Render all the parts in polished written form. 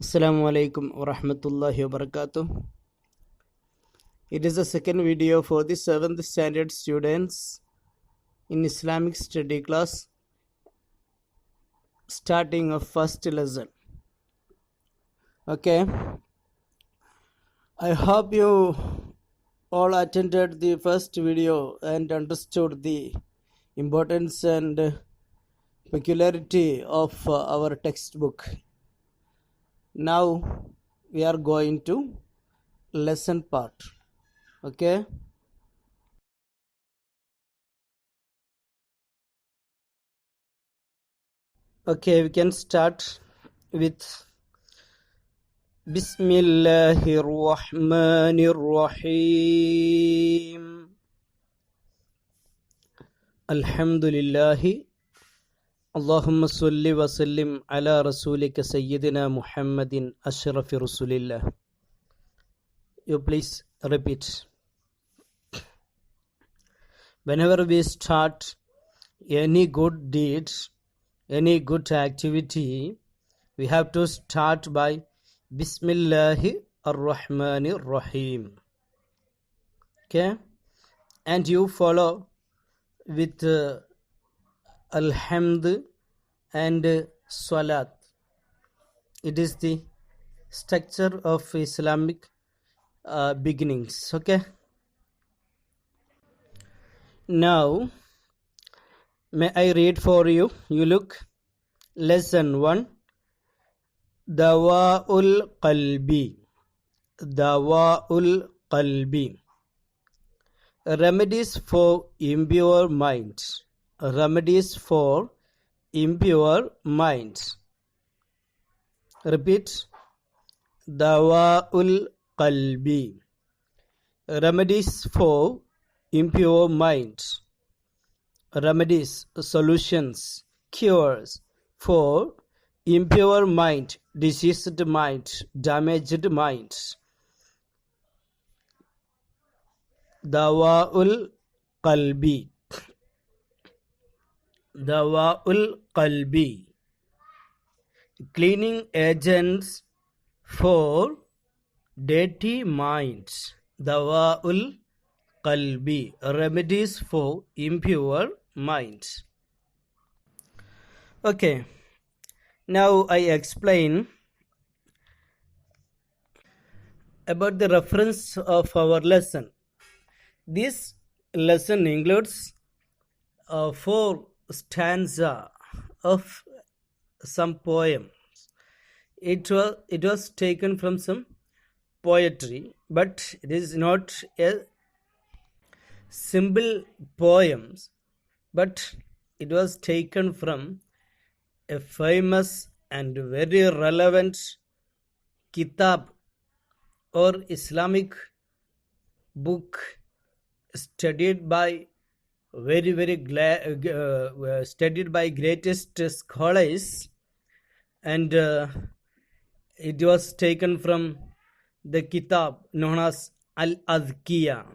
Assalamu alaikum wa rahmatullahi wa barakatuh. It is the second video for the 7th standard students in Islamic study class, starting of first lesson. Okay, I hope you all attended the first video and understood the importance and peculiarity of our textbook. Now we are going to lesson part. Okay, we can start with Bismillahir Rahmanir Rahim. Alhamdulillahi Allahumma salli wa sallim ala rasulika sayyidina Muhammadin ashrafi rasulillah. You please repeat. Whenever we start any good deed, any good activity, we have to start by Bismillahi ar-Rahmanir Rahim. Okay? And you follow with Alhamd and Salat. It is the structure of Islamic beginnings. Okay? Now, may I read for you? You look. Lesson 1. Dawa'ul Qalbi. Dawa'ul Qalbi. Remedies for impure mind. Remedies for impure mind. Repeat. Dawa'ul Qalbi. Remedies for impure mind. Remedies, solutions, cures for impure mind, diseased mind, damaged mind. Dawa'ul Qalbi. Dawa'ul Qalbi. Cleaning agents for dirty minds. Dawa'ul Qalbi. Remedies for impure minds. Okay. Now I explain about the reference of our lesson. This lesson includes 4 stanza of some poem. It was taken from some poetry, but it is not a simple poems, but it was taken from a famous and very relevant kitab or Islamic book studied by studied by greatest scholars, and it was taken from the kitab known as Al-Adhkiya.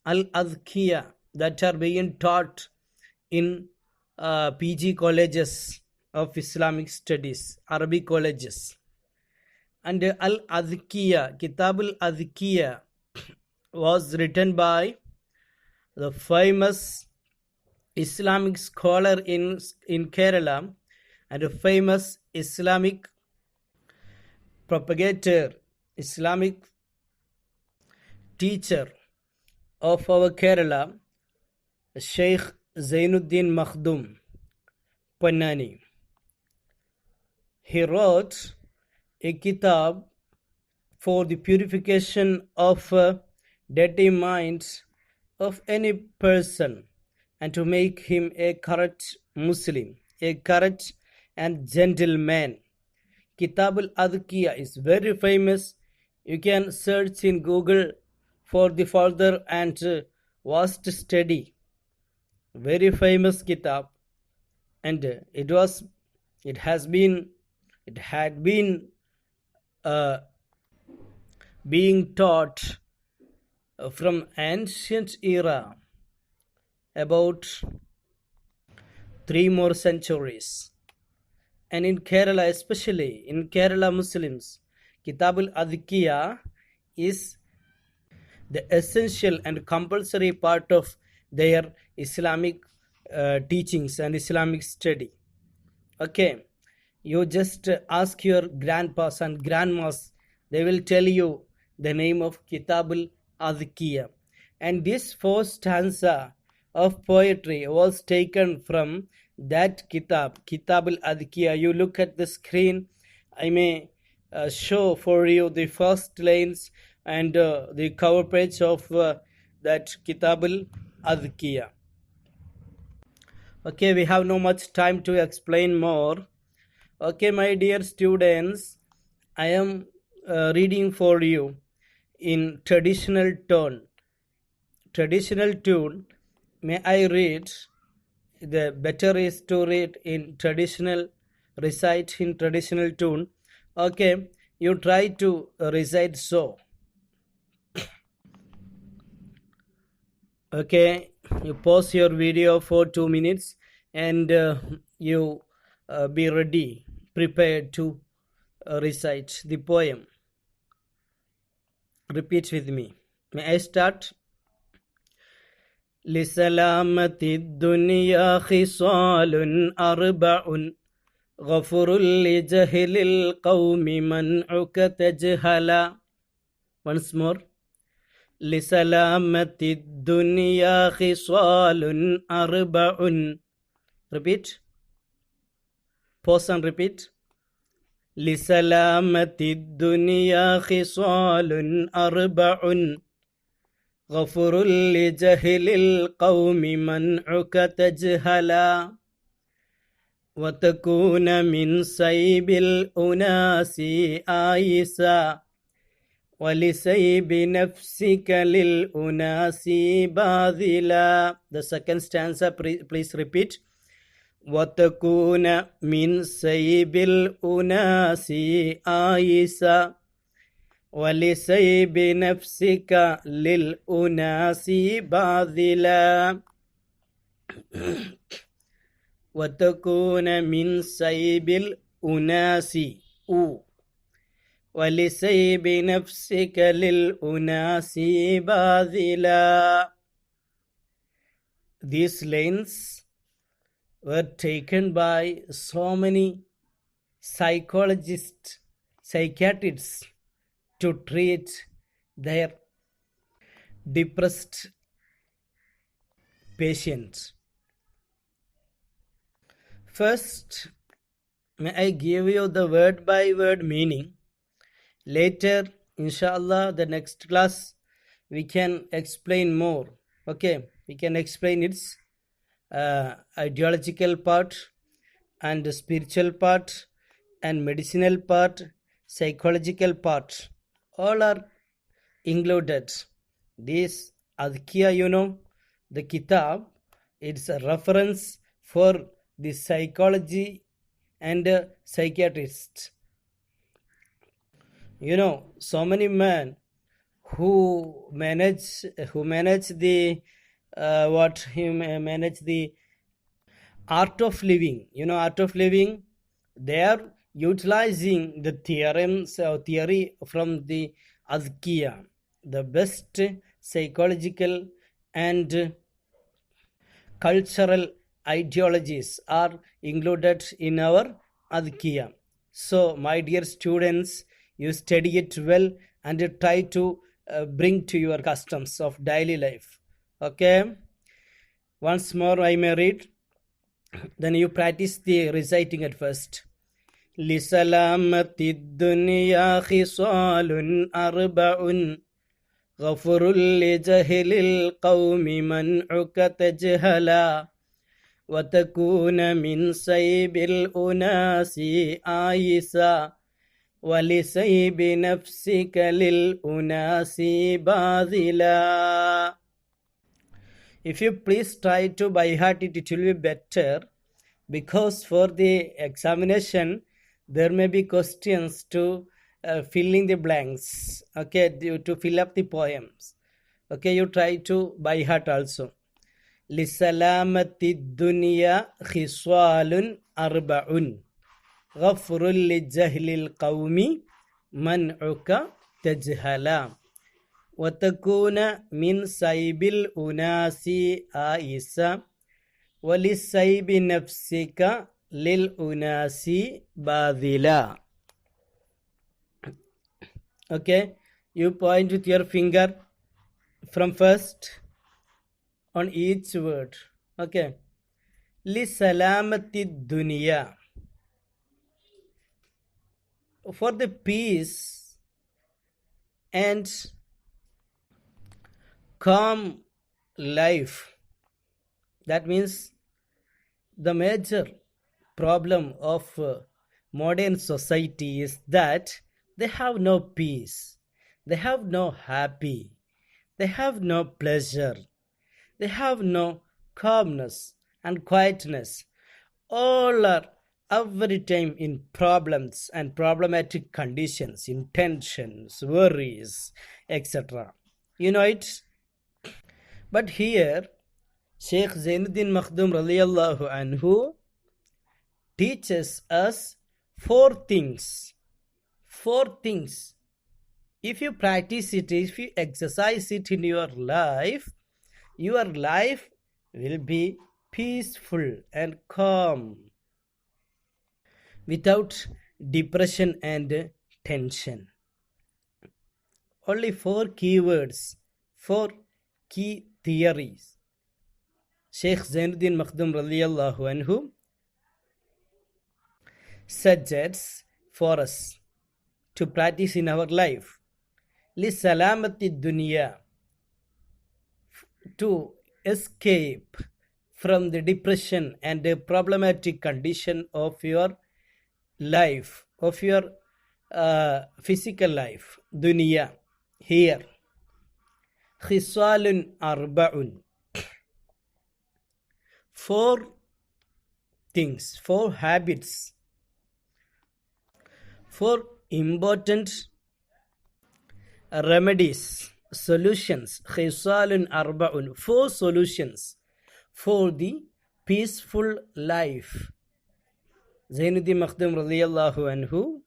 Al-Adhkiya that are being taught in PG colleges of Islamic studies, Arabic colleges. And Al-Adhkiya, Kitab Al-Adhkiya was written by the famous Islamic scholar in Kerala and a famous Islamic propagator, Islamic teacher of our Kerala, Sheikh Zainuddin Makhdum Pannani. He wrote a kitab for the purification of dirty minds of any person and to make him a correct Muslim, a correct and gentle man. Kitab al-Adhkiya is very famous. You can search in Google for the further and vast study. Very famous kitab, and it had been being taught from ancient era about 3 more centuries, and in Kerala, especially in Kerala Muslims, Kitab al-Adhkiya is the essential and compulsory part of their Islamic teachings and Islamic study. Okay, you just ask your grandpas and grandmas, they will tell you the name of Kitab al-Adhkiya. And this fourth stanza of poetry was taken from that Kitab al-Adhkiya. You look at the screen, I may show for you the first lines and the cover page of that Kitab al-Adhkiya. Okay, we have no much time to explain more. Okay, my dear students, I am reading for you in traditional tone. Traditional tune, may I read? The better is to read in traditional, recite in traditional tune. Okay, you try to recite so. Okay, you pause your video for 2 minutes and you be ready, prepared to recite the poem. Repeat with me. May I start? لسلامة الدنيا خصال أربع غفر لجهل القوم منعك تجهلا. Once more. لسلامة الدنيا خصال أربع. Repeat. Pause and repeat. لسلامة الدنيا خصال أربع غفر لجهل القوم منعك تجهلا وتكون من سيب الأناس آيسا ولسيب نفسك للأناس باذلا. The second stanza, please repeat. وتكون من سيب الأناس آيسا ولسيب نفسك للأناس باذلا وتكون من سيب الأناس ولسيب نفسك للأناس باذلا. These lines were taken by so many psychologists, psychiatrists to treat their depressed patients. First, may I give you the word by word meaning. Later, inshallah, the next class, we can explain more. Okay, we can explain its ideological part and the spiritual part and medicinal part, psychological part. All are included. This Adhkiya, the Kitab, it's a reference for the psychology and psychiatrists. So many men who manage the art of living. Art of living, they are utilizing the theorems or theory from the Adhkiya. The best psychological and cultural ideologies are included in our Adhkiya. So, my dear students, you study it well and try to bring to your customs of daily life. Okay? Once more I may read. Then you practice the reciting at first. لسلامة الدنيا خصال أربع غفر لجهل القوم منعك تجهلا وتكون من سيب الأناس آيسا ولسيب نفسك للأناس باذلا. If you please try to by heart it, it will be better, because for the examination there may be questions to fill in the blanks. Okay, to fill up the poems. Okay, you try to by heart also. لسلامة الدنيا خصال أربع. غفر لجهل القوم منعك تجهلا وتكون من سيب الأناس آئسا ولسيب نفسك للأناس باذلا. Okay, you point with your finger from first on each word. Okay, لسلامة الدنيا, for the peace and calm life. That means the major problem of modern society is that they have no peace, they have no happy, they have no pleasure, they have no calmness and quietness. All are every time in problems and problematic conditions, in tensions, worries, etc. You know it? But here, Sheikh Zainuddin Makhdoom radiyallahu anhu teaches us four things. Four things. If you practice it, if you exercise it in your life will be peaceful and calm, without depression and tension. Only four keywords, four key theories Sheikh Zainuddin Makhdoom radiyallahu anhu suggests for us to practice in our life. لِسَلَامَةِ الدُّنْيَا, to escape from the depression and the problematic condition of your life, of your physical life. Dunya, here. Khisalun arba'un, four things, four habits, four important remedies, solutions. Khisalun arba'un, four solutions for the peaceful life. Zainuddin Makhdoom radiyallahu anhu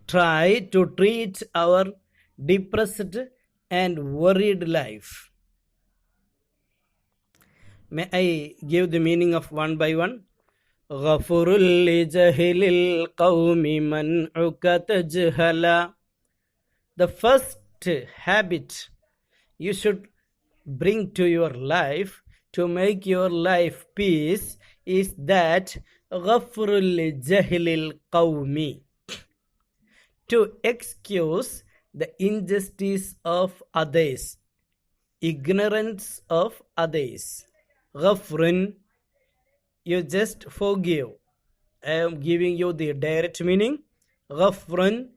try to treat our depressed and worried life. May I give the meaning of one by one? غَفُرٌ لِجَهِلِ الْقَوْمِ مَنْعُكَ تَجْهَلًا. The first habit you should bring to your life to make your life peace is that غَفُرٌ لِجَهِلِ الْقَوْمِ, to excuse the injustice of others, ignorance of others. Ghafrun, you just forgive. I am giving you the direct meaning. Ghafrun,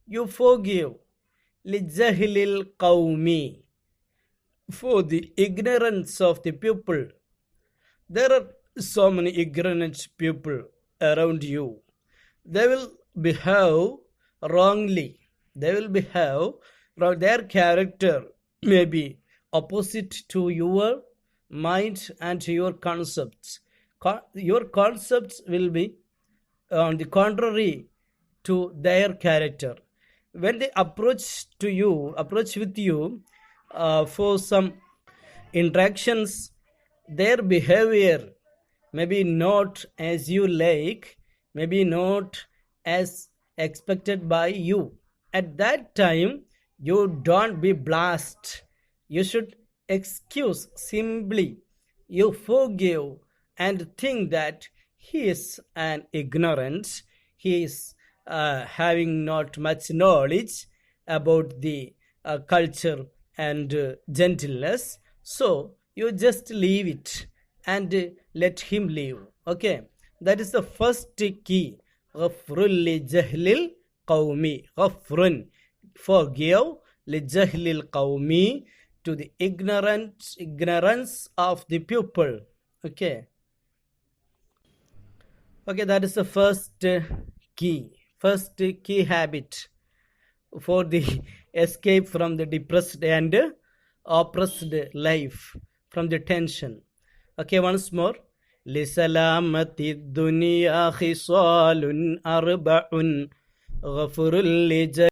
you forgive. Lijahilil qawmi, for the ignorance of the people. There are so many ignorant people around you. They will behave wrongly. They will behave wrong. Their character may be opposite to your mind and your concepts. Your concepts will be on the contrary to their character. When they approach with you for some interactions, their behavior maybe not as you like, maybe not as expected by you. At that time, you don't be blast. You should excuse simply. You forgive and think that he is an ignorant. He is having not much knowledge about the culture and gentleness. So you just leave it and let him live. Okay, that is the first key. Ghafrun li jahlil qawmi. Ghafrun, forgive, li jahlil qawmi, to the ignorance of the people. Okay, that is the first key habit for the escape from the depressed and oppressed life, from the tension. Okay, once more. لسلامة الدنيا خصال أربع غفر لجميع